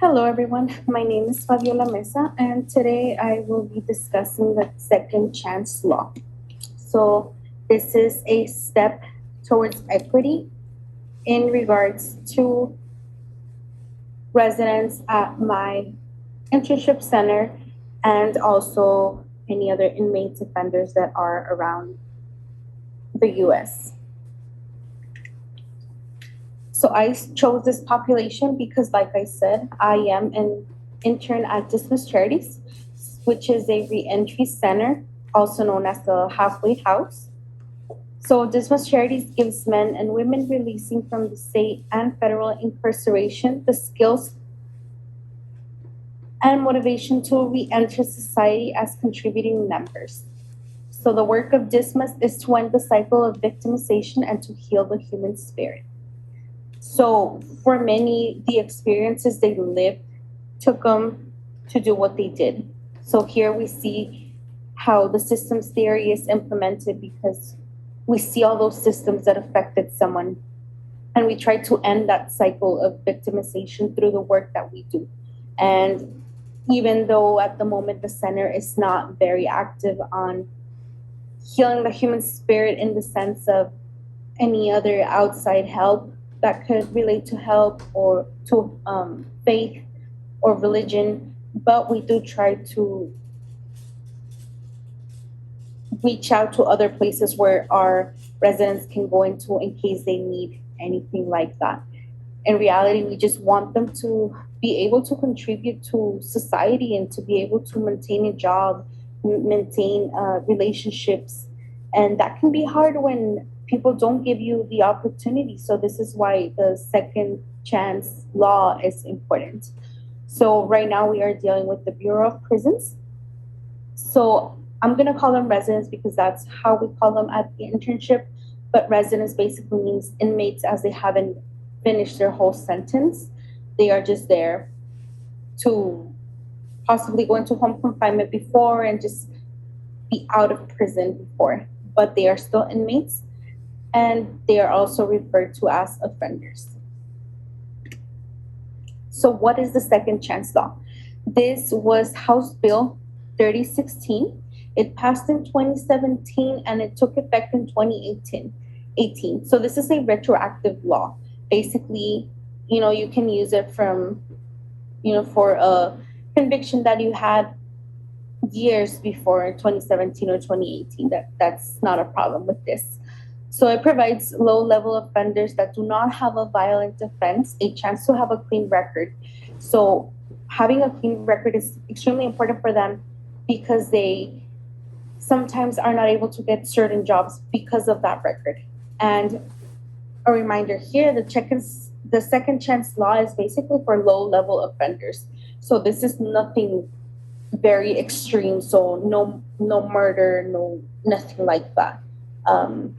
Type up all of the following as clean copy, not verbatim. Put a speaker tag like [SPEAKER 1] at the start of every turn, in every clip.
[SPEAKER 1] Hello, everyone. My name is Fabiola Mesa, and today I will be discussing the second chance law. So, this is a step towards equity in regards to residents at my internship center and also any other inmates offenders that are around the US. So I chose this population because, like I said, I am an intern at Dismiss Charities, which is a reentry center, also known as the halfway house. So Dismiss Charities gives men and women releasing from the state and federal incarceration the skills and motivation to re-enter society as contributing members. So the work of Dismiss is to end the cycle of victimization and to heal the human spirit. So for many, the experiences they lived took them to do what they did. So here we see how the systems theory is implemented because we see all those systems that affected someone. And we try to end that cycle of victimization through the work that we do. And even though at the moment the center is not very active on healing the human spirit in the sense of any other outside help that could relate to help or to faith or religion, but we do try to reach out to other places where our residents can go into in case they need anything like that. In reality, we just want them to be able to contribute to society and to be able to maintain a job, maintain relationships. And that can be hard when people don't give you the opportunity. So, this is why the second chance law is important. So, right now, we are dealing with the Bureau of Prisons. So, I'm going to call them residents because that's how we call them at the internship. But residents basically means inmates as they haven't finished their whole sentence. They are just there to possibly go into home confinement before and just be out of prison before. But they are still inmates and they are also referred to as offenders. So, what is the second chance law? This was House Bill 3016. It passed in 2017 and it took effect in 2018. So, this is a retroactive law. Basically, you can use it from, for a conviction that you had years before 2017 or 2018. That's not a problem with this. So it provides low-level offenders that do not have a violent offense a chance to have a clean record. So having a clean record is extremely important for them because they sometimes are not able to get certain jobs because of that record. And a reminder here, the second chance law is basically for low-level offenders. So this is nothing very extreme. So no murder, no nothing like that. Um,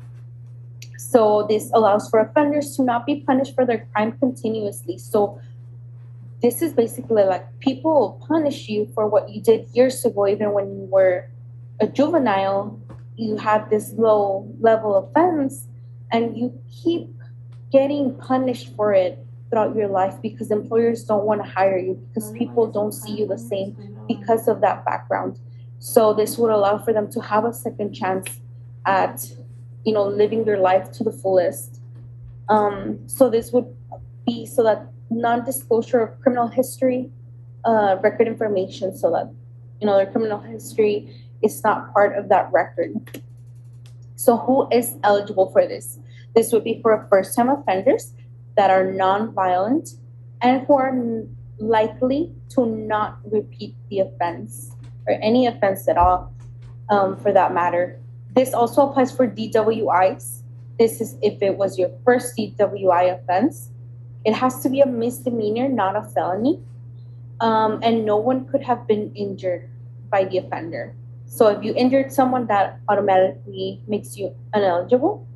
[SPEAKER 1] so this allows for offenders to not be punished for their crime continuously. So this is basically like people will punish you for what you did years ago, even when you were a juvenile. You had this low level offense, and you keep getting punished for it throughout your life because employers don't want to hire you because people don't see you the same because of that background. So this would allow for them to have a second chance at living their life to the fullest. So this would be so that non-disclosure of criminal history, record information, so that their criminal history is not part of that record. So who is eligible for this? This would be for first-time offenders that are non-violent and who are likely to not repeat the offense or any offense at all, for that matter. This also applies for DWIs. This is if it was your first DWI offense. It has to be a misdemeanor, not a felony. And no one could have been injured by the offender. So if you injured someone, that automatically makes you ineligible.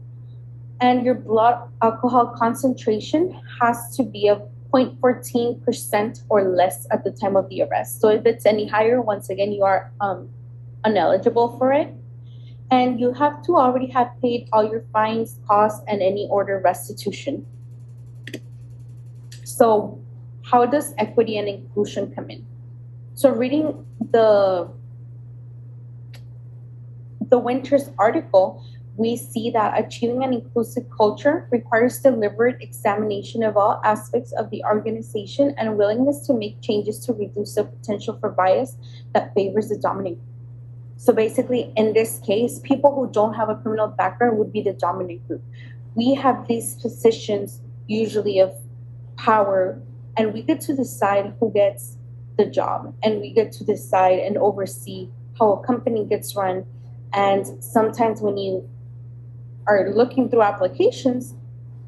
[SPEAKER 1] And your blood alcohol concentration has to be of 0.14% or less at the time of the arrest. So if it's any higher, once again, you are ineligible for it. And you have to already have paid all your fines, costs, and any order restitution. So how does equity and inclusion come in? So reading the Winters article, we see that achieving an inclusive culture requires deliberate examination of all aspects of the organization and willingness to make changes to reduce the potential for bias that favors the dominant. So basically, in this case, people who don't have a criminal background would be the dominant group. We have these positions usually of power, and we get to decide who gets the job, and we get to decide and oversee how a company gets run. And sometimes when you are looking through applications,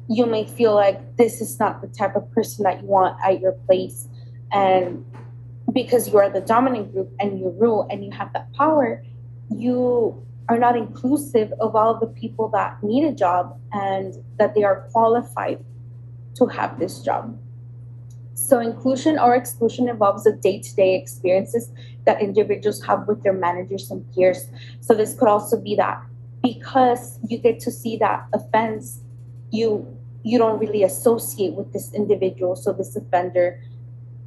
[SPEAKER 1] you may feel like this is not the type of person that you want at your place. And because you are the dominant group and you rule and you have that power, you are not inclusive of all the people that need a job and that they are qualified to have this job. So inclusion or exclusion involves the day-to-day experiences that individuals have with their managers and peers. So this could also be that because you get to see that offense, you don't really associate with this individual. So this offender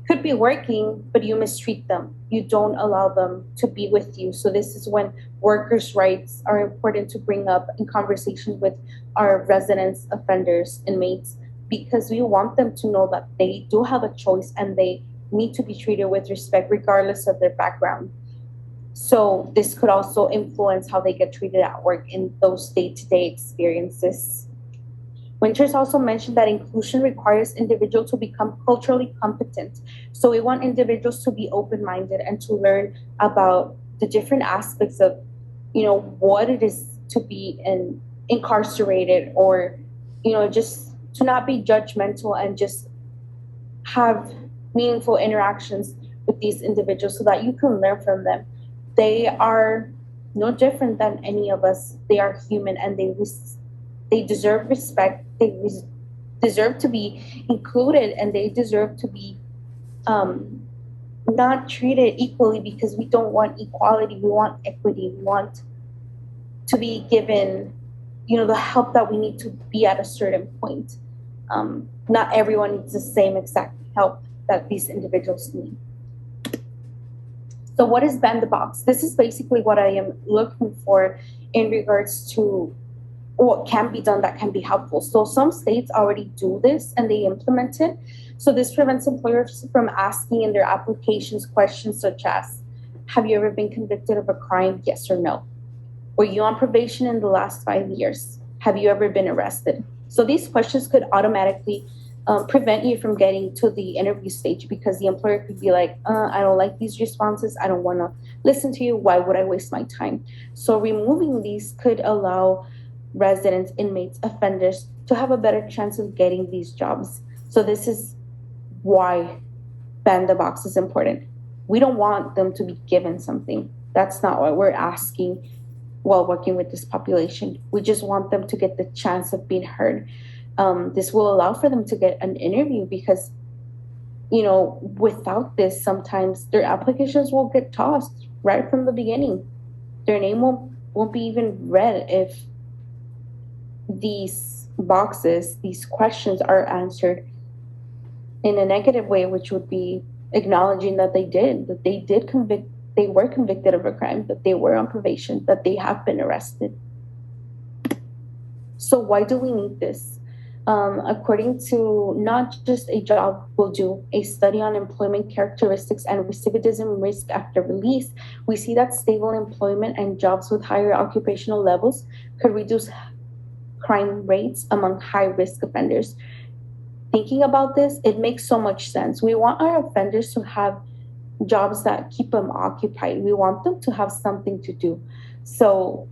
[SPEAKER 1] could be working, but you mistreat them. You don't allow them to be with you. So this is when workers' rights are important to bring up in conversation with our residents, offenders, inmates, because we want them to know that they do have a choice and they need to be treated with respect regardless of their background. So this could also influence how they get treated at work in those day-to-day experiences. Winters also mentioned that inclusion requires individuals to become culturally competent. So we want individuals to be open-minded and to learn about the different aspects of, what it is to be incarcerated, or, just to not be judgmental and just have meaningful interactions with these individuals so that you can learn from them. They are no different than any of us. They are human and they deserve respect. They deserve to be included, and they deserve to be not treated equally, because we don't want equality. We want equity. We want to be given, the help that we need to be at a certain point. Not everyone needs the same exact help that these individuals need. So what is Ban the Box? This is basically what I am looking for in regards to what can be done that can be helpful. So some states already do this and they implement it. So this prevents employers from asking in their applications questions such as, have you ever been convicted of a crime? Yes or no. Were you on probation in the last 5 years? Have you ever been arrested? So these questions could automatically prevent you from getting to the interview stage, because the employer could be like, I don't like these responses. I don't want to listen to you. Why would I waste my time? So removing these could allow residents, inmates, offenders to have a better chance of getting these jobs. So this is why Ban the Box is important. We don't want them to be given something. That's not what we're asking while working with this population. We just want them to get the chance of being heard. This will allow for them to get an interview, because, without this, sometimes their applications will get tossed right from the beginning. Their name won't be even read if these boxes, these questions are answered in a negative way, which would be acknowledging that they were convicted of a crime, that they were on probation, that they have been arrested. So why do we need this? According to Not Just a Job Will Do, a study on employment characteristics and recidivism risk after release, we see that stable employment and jobs with higher occupational levels could reduce crime rates among high-risk offenders. Thinking about this, it makes so much sense. We want our offenders to have jobs that keep them occupied. We want them to have something to do. So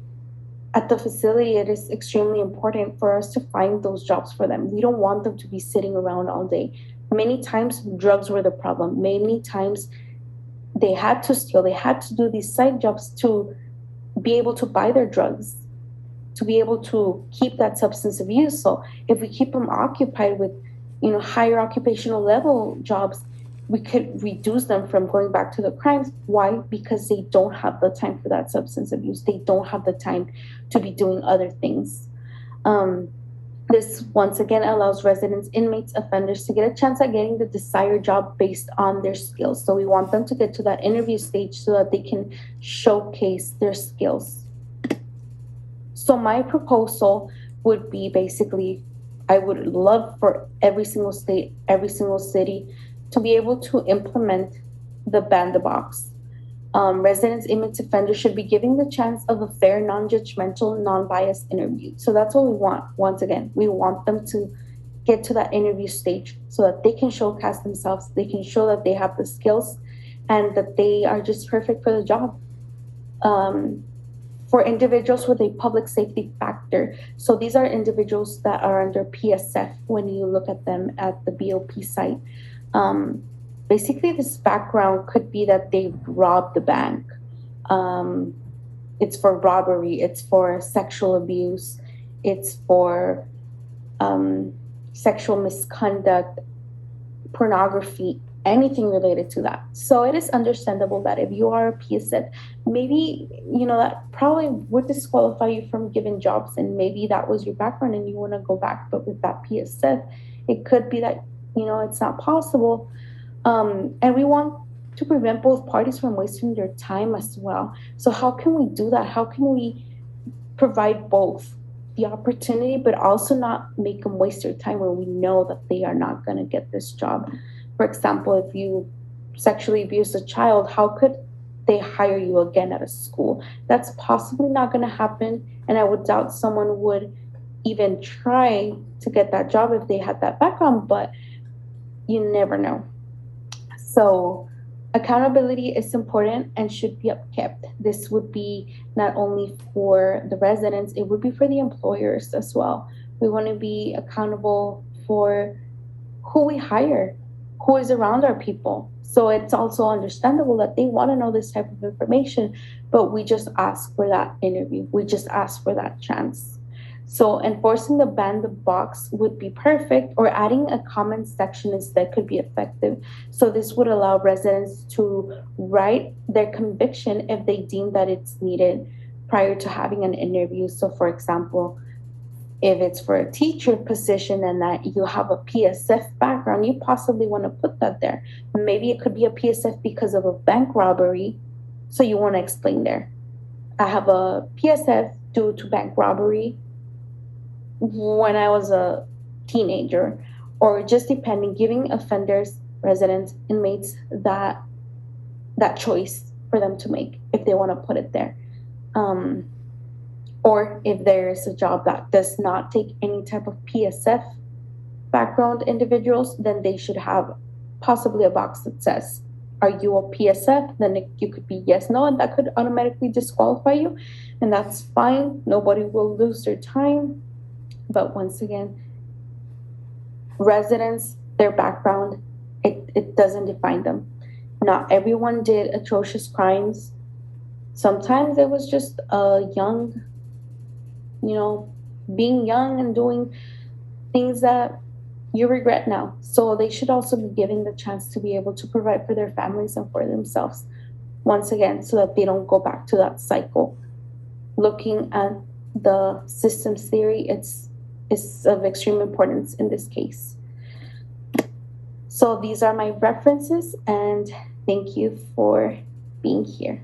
[SPEAKER 1] at the facility, it is extremely important for us to find those jobs for them. We don't want them to be sitting around all day. Many times, drugs were the problem. Many times, they had to steal. They had to do these side jobs to be able to buy their drugs, to be able to keep that substance abuse. So if we keep them occupied with, higher occupational level jobs, we could reduce them from going back to the crimes. Why? Because they don't have the time for that substance abuse. They don't have the time to be doing other things. This once again allows residents, inmates, offenders to get a chance at getting the desired job based on their skills. So we want them to get to that interview stage so that they can showcase their skills. So my proposal would be basically, I would love for every single state, every single city to be able to implement the ban the box. Residents, inmates, offenders should be given the chance of a fair, non-judgmental, non-biased interview. So that's what we want. Once again, we want them to get to that interview stage so that they can showcase themselves, they can show that they have the skills and that they are just perfect for the job. Um, for individuals with a public safety factor. So these are individuals that are under PSF when you look at them at the BOP site. Um, Basically, this background could be that they robbed the bank. Um, it's for robbery, it's for sexual abuse, it's for um, sexual misconduct, pornography, anything related to that. So it is understandable that if you are a PSF, maybe, that probably would disqualify you from giving jobs. And maybe that was your background and you want to go back. But with that PSF, it could be that, it's not possible. And we want to prevent both parties from wasting their time as well. So how can we do that? How can we provide both the opportunity, but also not make them waste their time when we know that they are not going to get this job? For example, if you sexually abuse a child, how could they hire you again at a school? That's possibly not going to happen. And I would doubt someone would even try to get that job if they had that background, but you never know. So accountability is important and should be upkept. This would be not only for the residents, it would be for the employers as well. We want to be accountable for who we hire, who is around our people. So it's also understandable that they want to know this type of information, but we just ask for that interview. We just ask for that chance. So enforcing the ban the box would be perfect, or adding a comment section instead could be effective. So this would allow residents to write their conviction if they deem that it's needed prior to having an interview. So for example, if it's for a teacher position and that you have a PSF background, you possibly want to put that there. Maybe it could be a PSF because of a bank robbery. So you want to explain there. I have a PSF due to bank robbery when I was a teenager, or just depending, giving offenders, residents, inmates that choice for them to make if they want to put it there. Or if there is a job that does not take any type of PSF background individuals, then they should have possibly a box that says, are you a PSF? Then you could be yes, no, and that could automatically disqualify you. And that's fine. Nobody will lose their time. But once again, residents, their background, it doesn't define them. Not everyone did atrocious crimes. Sometimes it was just a young, being young and doing things that you regret now. So they should also be given the chance to be able to provide for their families and for themselves. Once again, so that they don't go back to that cycle. Looking at the systems theory, it's of extreme importance in this case. So these are my references, and thank you for being here.